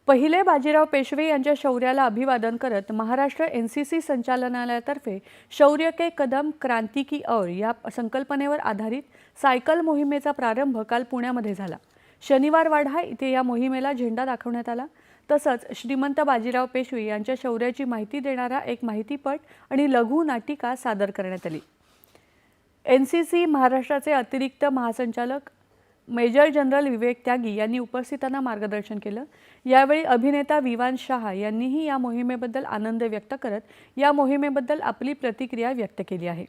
पहिले बाजीराव पेशवे यांच्या शौर्याला अभिवादन करत महाराष्ट्र एनसीसी संचालनालयातर्फे शौर्य के कदम क्रांती की ओर या संकल्पनेवर आधारित सायकल मोहिमेचा प्रारंभ काल पुण्यामध्ये झाला। शनिवार वाडा इथे या मोहिमेला झेंडा दाखवण्यात आला। तसंच श्रीमंत बाजीराव पेशवे यांच्या शौर्याची माहिती देणारा एक माहितीपट आणि लघु नाटिका सादर करण्यात आली। एनसीसी महाराष्ट्राचे अतिरिक्त महासंचालक मेजर जनरल विवेक त्यागी यांनी उपस्थितांना मार्गदर्शन केलं। यावेळी अभिनेता विवान शाह यांनीही या मोहिमेबद्दल आनंद व्यक्त करत या मोहिमेबद्दल आपली प्रतिक्रिया व्यक्त केली आहे।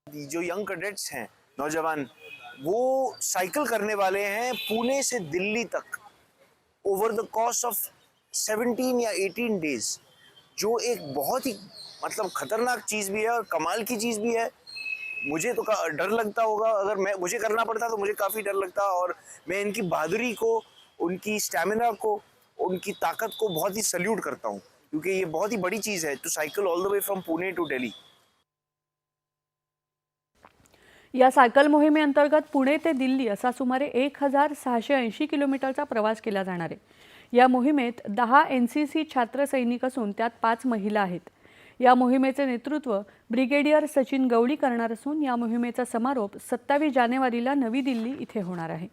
जो यंग कैडेट्स हैं, नौजवान, वो साइकिल करने वाले हैं पुणे से दिल्ली तक ओवर द कोर्स ऑफ 17 या 18 डेज, जो एक बहुत ही मतलब खतरनाक चीज़ भी है और कमाल की चीज़ भी है। मुझे तो डर लगता होगा, अगर मुझे करना पड़ता तो मुझे काफ़ी डर लगता, और मैं इनकी बहादुरी को, उनकी स्टैमिना को, उनकी ताकत को बहुत ही सल्यूट करता हूँ, क्योंकि ये बहुत ही बड़ी चीज़ है to cycle all the way from Pune to Delhi. या सायकल मोहिमेअंतर्गत पुणे ते दिल्ली असा सुमारे 1680 किलोमीटरचा प्रवास केला जाणार आहे। या मोहिमेत 10 एनसीसी छात्र सैनिक असून त्यात 5 महिला आहेत। या मोहिमेचे नेतृत्व ब्रिगेडियर सचिन गवळी करणार असून या मोहिमेचा समारोप 27 जानेवारीला नवी दिल्ली इथे होणार आहे।